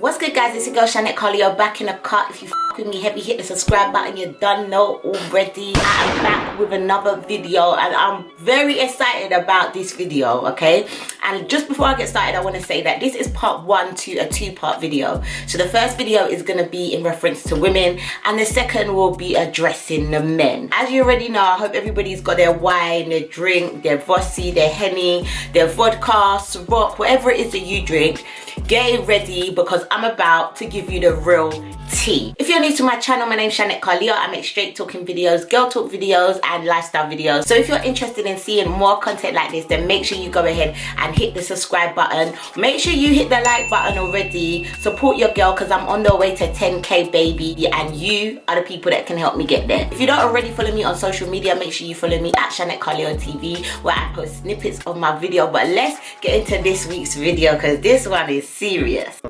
What's good, guys? It's your girl Shanette Carleo back in the cut. If you f with me heavy, hit the subscribe button. You done know already. I am back with another video and I'm very excited about this video, okay? And just before I get started, I want to say that this is part one to a two-part video. So the first video is going to be in reference to women and the second will be addressing the men. As you already know, I hope everybody's got their wine, their drink, their Vossi, their Henny, their vodka, Ciroc, whatever it is that you drink. Get it ready because I'm about to give you the real tea. If you're new to my channel, my name's Shanette Carleo. I make straight talking videos, girl talk videos and lifestyle videos. So if you're interested in seeing more content like this, then make sure you go ahead and hit the subscribe button. Make sure you hit the like button already. Support your girl because I'm on the way to 10k baby and you are the people that can help me get there. If you don't already follow me on social media, make sure you follow me at CHANNETTECARLEOTV where I post snippets of my video. But let's get into this week's video because this one is serious.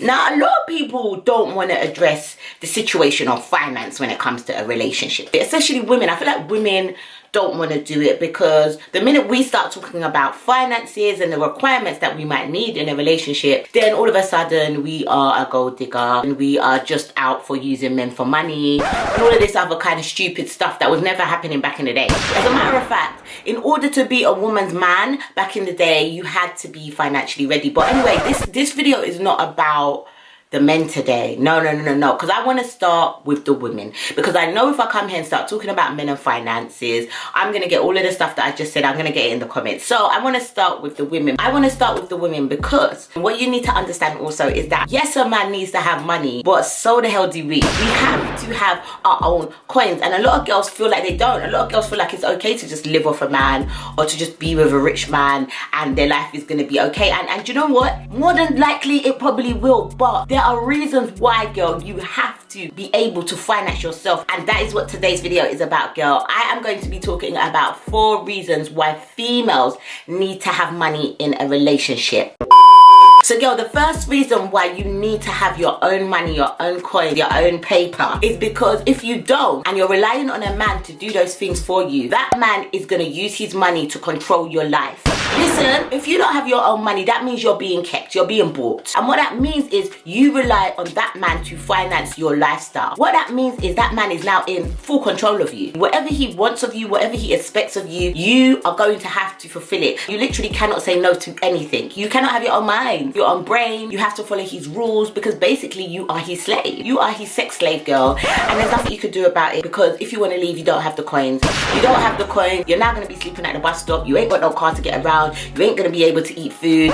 Now, a lot of people don't want to address the situation of finance when it comes to a relationship, especially women. I feel like women don't want to do it because the minute we start talking about finances and the requirements that we might need in a relationship, then all of a sudden we are a gold digger and we are just out for using men for money and all of this other kind of stupid stuff that was never happening back in the day. As a matter of fact, in order to be a woman's man back in the day, you had to be financially ready. But anyway, this video is not about the men today. No, because I want to start with the women, because I know if I come here and start talking about men and finances, I'm going to get all of the stuff that I just said, I'm going to get it in the comments. So I want to start with the women. I want to start with the women because what you need to understand also is that yes, a man needs to have money, but so the hell do we. We have to have our own coins, and a lot of girls feel like they don't. A lot of girls feel like it's okay to just live off a man or to just be with a rich man and their life is going to be okay. And you know what? More than likely it probably will, but there are reasons why, girl, you have to be able to finance yourself, and that is what today's video is about, girl. I am going to be talking about 4 reasons why females need to have money in a relationship. So girl, the first reason why you need to have your own money, your own coin, your own paper is because if you don't and you're relying on a man to do those things for you, that man is going to use his money to control your life. Listen, if you don't have your own money, that means you're being kept, you're being bought. And what that means is you rely on that man to finance your lifestyle. What that means is that man is now in full control of you. Whatever he wants of you, whatever he expects of you, you are going to have to fulfill it. You literally cannot say no to anything. You cannot have your own mind, your own brain. You have to follow his rules because basically you are his slave. You are his sex slave, girl. And there's nothing you could do about it because if you want to leave, you don't have the coins. You don't have the coins, you're now going to be sleeping at the bus stop. You ain't got no car to get around. You ain't gonna be able to eat food.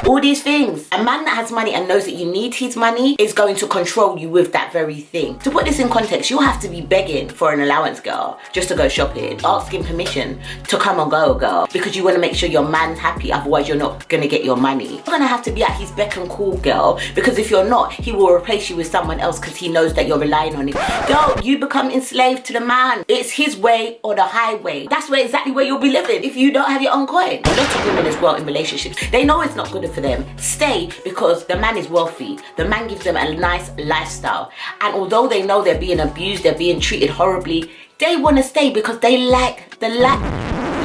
All these things. A man that has money and knows that you need his money is going to control you with that very thing. To put this in context, you'll have to be begging for an allowance, girl, just to go shopping, asking permission to come and go, girl, because you want to make sure your man's happy, otherwise you're not gonna get your money. You're gonna have to be at his beck and call, girl, because if you're not, he will replace you with someone else because he knows that you're relying on him. Girl, you become enslaved to the man. It's his way or the highway. That's exactly where you'll be living if you don't have your own coin. A lot of women as well in relationships, they know it's not good for them. Stay because the man is wealthy. The man gives them a nice lifestyle. And although they know they're being abused, they're being treated horribly, they want to stay because they like the life.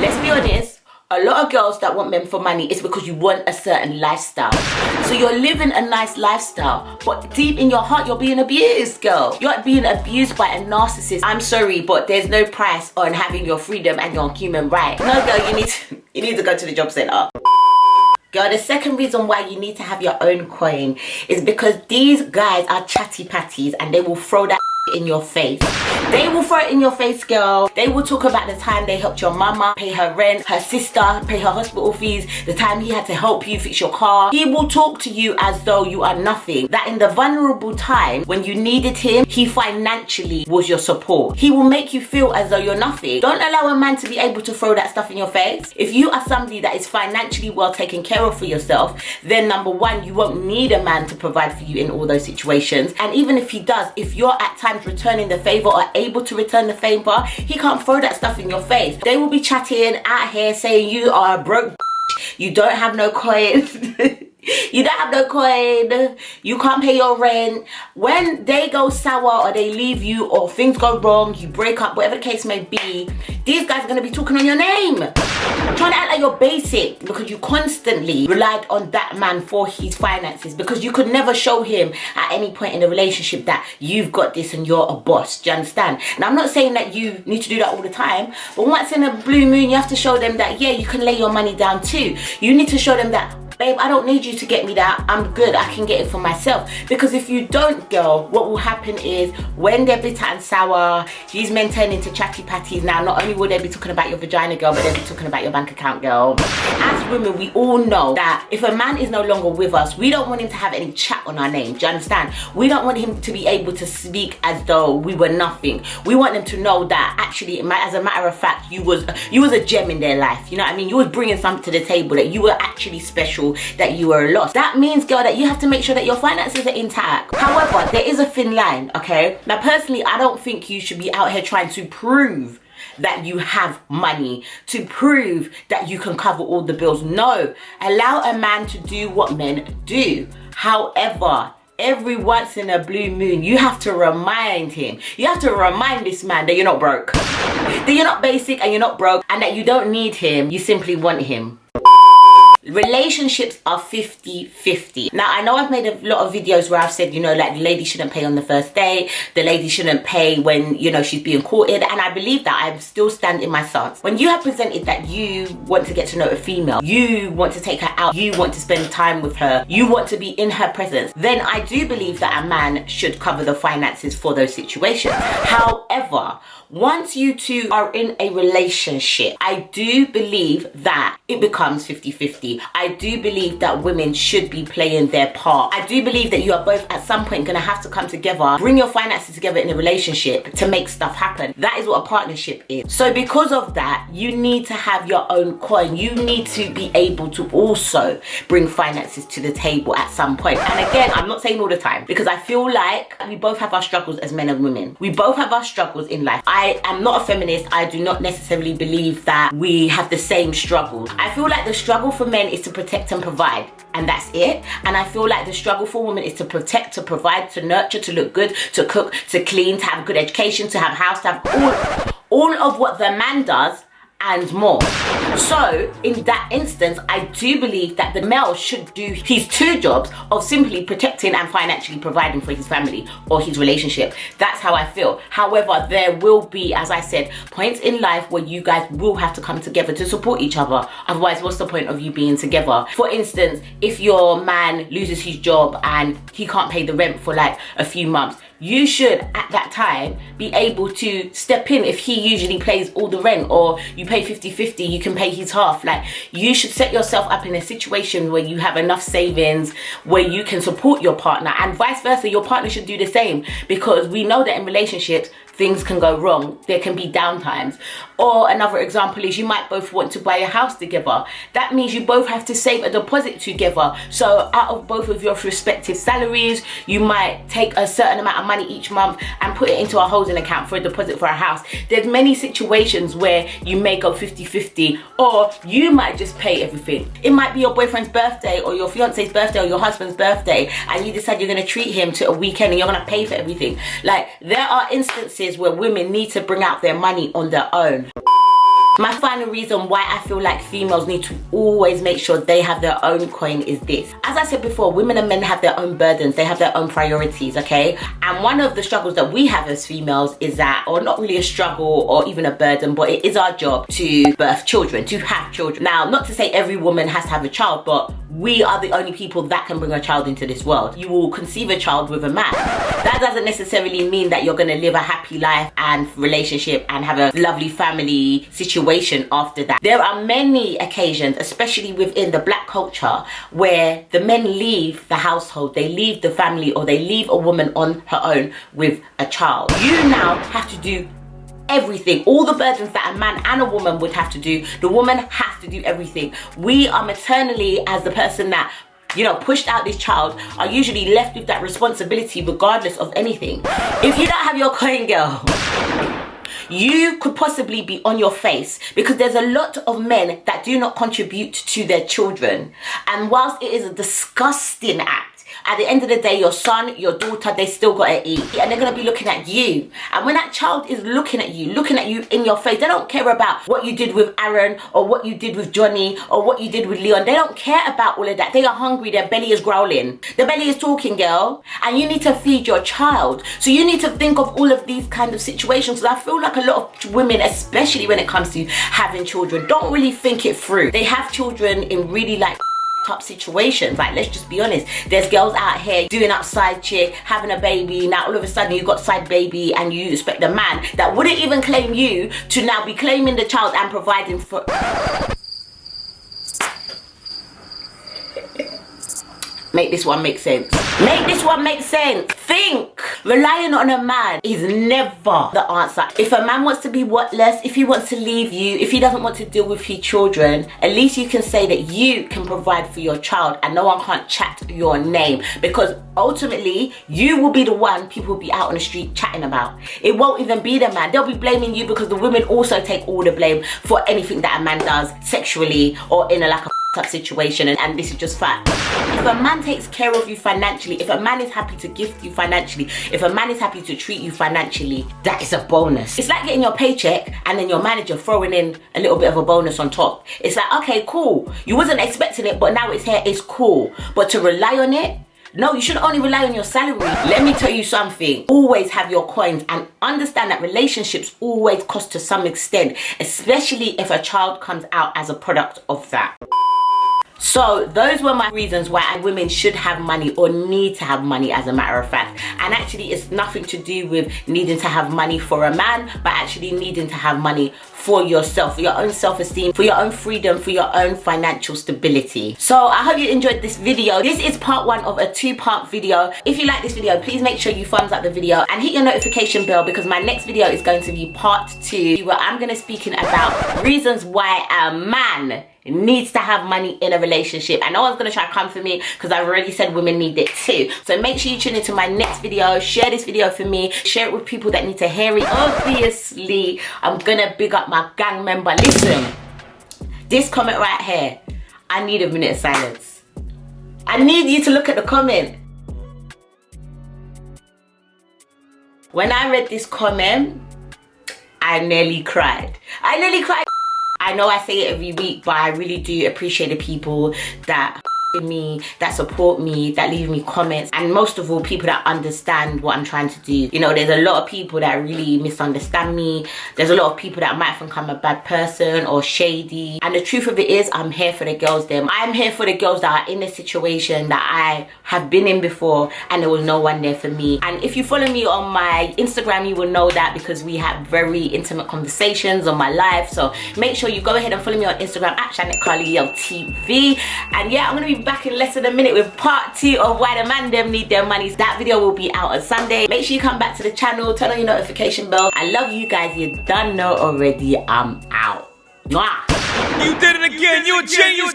Let's be honest, a lot of girls that want men for money is because you want a certain lifestyle. So you're living a nice lifestyle, but deep in your heart, you're being abused, girl. You're being abused by a narcissist. I'm sorry, but there's no price on having your freedom and your human right. No, girl, you need to go to the job center. Girl, the second reason why you need to have your own coin is because these guys are chatty patties and they will throw that in your face. They will throw it in your face, girl. They will talk about the time they helped your mama pay her rent, her sister pay her hospital fees, the time he had to help you fix your car. He will talk to you as though you are nothing. That in the vulnerable time when you needed him, he financially was your support. He will make you feel as though you're nothing. Don't allow a man to be able to throw that stuff in your face. If you are somebody that is financially well taken care of for yourself, then number one, you won't need a man to provide for you in all those situations. And even if he does, if you're at times returning the favor or able to return the favor, he can't throw that stuff in your face. They will be chatting out here saying you are a broke, you don't have no coins. You don't have no coin, you can't pay your rent. When they go sour or they leave you or things go wrong, you break up, whatever the case may be, these guys are going to be talking on your name, trying to act like you're basic because you constantly relied on that man for his finances, because you could never show him at any point in the relationship that you've got this and you're a boss. Do you understand? Now, I'm not saying that you need to do that all the time, but once in a blue moon, you have to show them that, yeah, you can lay your money down too. You need to show them that, babe, I don't need you to get me that. I'm good. I can get it for myself. Because if you don't, girl, what will happen is when they're bitter and sour, these men turn into chatty patties. Now, not only will they be talking about your vagina, girl, but they'll be talking about your bank account, girl. As women, we all know that if a man is no longer with us, we don't want him to have any chat on our name. Do you understand? We don't want him to be able to speak as though we were nothing. We want them to know that actually, as a matter of fact, you was a gem in their life. You know what I mean? You was bringing something to the table, that you were actually special, that you were lost. That means, girl, that you have to make sure that your finances are intact. However, there is a thin line, okay? Now, personally, I don't think you should be out here trying to prove that you have money, to prove that you can cover all the bills. No, allow a man to do what men do. However, every once in a blue moon, you have to remind him, you have to remind this man that you're not broke, that you're not basic and you're not broke, and that you don't need him, you simply want him. Relationships are 50-50. Now, I know I've made a lot of videos where I've said, you know, like the lady shouldn't pay on the first date, the lady shouldn't pay when, you know, she's being courted, and I believe that. I still stand in my stance. When you have presented that you want to get to know a female, you want to take her out, you want to spend time with her, you want to be in her presence, then I do believe that a man should cover the finances for those situations. However, once you two are in a relationship, I do believe that it becomes 50-50. I do believe that women should be playing their part. I do believe that you are both at some point going to have to come together, bring your finances together in a relationship to make stuff happen. That is what a partnership is. So because of that, you need to have your own coin. You need to be able to also bring finances to the table at some point. And again, I'm not saying all the time, because I feel like we both have our struggles as men and women. We both have our struggles in life. I am not a feminist. I do not necessarily believe that we have the same struggles. I feel like the struggle for men is to protect and provide, and that's it. And I feel like the struggle for women is to protect, to provide, to nurture, to look good, to cook, to clean, to have a good education, to have a house, to have all of what the man does and more. So in that instance, I do believe that the male should do his two jobs of simply protecting and financially providing for his family or his relationship. That's how I feel. However, there will be, as I said, points in life where you guys will have to come together to support each other. Otherwise, what's the point of you being together? For instance, if your man loses his job and he can't pay the rent for like a few months, you should at that time be able to step in. If he usually pays all the rent, or you pay 50-50, you can pay his half. Like, you should set yourself up in a situation where you have enough savings where you can support your partner, and vice versa, your partner should do the same, because we know that in relationships things can go wrong. There can be downtimes. Or another example is you might both want to buy a house together. That means you both have to save a deposit together. So out of both of your respective salaries, you might take a certain amount of money each month and put it into a housing account for a deposit for a house. There's many situations where you may go 50-50, or you might just pay everything. It might be your boyfriend's birthday or your fiance's birthday or your husband's birthday, and you decide you're going to treat him to a weekend and you're going to pay for everything. Like, there are instances where women need to bring out their money on their own. My final reason why I feel like females need to always make sure they have their own coin is this. As I said before, women and men have their own burdens, they have their own priorities, okay? And one of the struggles that we have as females is that, or not really a struggle or even a burden, but it is our job to birth children, to have children. Now, not to say every woman has to have a child, but we are the only people that can bring a child into this world. You will conceive a child with a man. That doesn't necessarily mean that you're going to live a happy life and relationship and have a lovely family situation after that. There are many occasions, especially within the black culture, where the men leave the household, they leave the family, or they leave a woman on her own with a child. You now have to do everything. All the burdens that a man and a woman would have to do, the woman has to do everything. We are maternally, as the person that, you know, pushed out this child, are usually left with that responsibility regardless of anything. If you don't have your coin, girl, you could possibly be on your face, because there's a lot of men that do not contribute to their children. And whilst it is a disgusting act, at the end of the day, your son, your daughter, they still gotta eat, and they're gonna be looking at you. And when that child is looking at you in your face, they don't care about what you did with Aaron, or what you did with Johnny, or what you did with Leon. They don't care about all of that. They are hungry, their belly is growling, their belly is talking, girl, and you need to feed your child. So you need to think of all of these kind of situations. So I feel like a lot of women, especially when it comes to having children, don't really think it through. They have children in really like top situations. Like, let's just be honest, there's girls out here doing up side chick, having a baby. Now all of a sudden you got side baby, and you expect a man that wouldn't even claim you to now be claiming the child and providing for. Make this one make sense. Make this one make sense. Think. Relying on a man is never the answer. If a man wants to be worthless, if he wants to leave you, if he doesn't want to deal with his children, at least you can say that you can provide for your child and no one can't chat your name, because ultimately you will be the one people will be out on the street chatting about. It won't even be the man. They'll be blaming you, because the women also take all the blame for anything that a man does sexually or in a like a up situation, and this is just fact. If a man takes care of you financially, if a man is happy to gift you financially, if a man is happy to treat you financially, that is a bonus. It's like getting your paycheck and then your manager throwing in a little bit of a bonus on top. It's like, okay, cool, you wasn't expecting it, but now it's here, it's cool. But to rely on it, no, you shouldn't only rely on your salary. Let me tell you something. Always have your coins, and understand that relationships always cost to some extent, especially if a child comes out as a product of that. So those were my reasons why women should have money, or need to have money, as a matter of fact. And actually it's nothing to do with needing to have money for a man, but actually needing to have money for yourself, for your own self-esteem, for your own freedom, for your own financial stability. So I hope you enjoyed this video. This is part 1 of a 2-part video. If you like this video, please make sure you thumbs up the video and hit your notification bell, because my next video is going to be part 2, where I'm going to speaking about reasons why a man needs to have money in a relationship. And no one's gonna try to come for me, because I've already said women need it too. So make sure you tune into my next video. Share this video for me, share it with people that need to hear it. Obviously I'm gonna big up my gang member. Listen, this comment right here, I need a minute of silence. I need you to look at the comment. When I read this comment, I nearly cried. I know I say it every week, but I really do appreciate the people that me, that support me, that leave me comments, and most of all, people that understand what I'm trying to do. You know, there's a lot of people that really misunderstand me. There's a lot of people that might think I'm a bad person or shady, and the truth of it is, I'm here for the girls them. I'm here for the girls that are in a situation that I have been in before, and there was no one there for me. And if you follow me on my Instagram, you will know that, because we have very intimate conversations on my live. So make sure you go ahead and follow me on Instagram at CHANNETTECARLEOTELEVISION. And yeah, I'm gonna be back in less than a minute with part 2 of why the man them need their money. That video will be out on Sunday. Make sure you come back to the channel, turn on your notification bell. I love you guys, you done know already. I'm out. Mwah. You did it again. You a genius.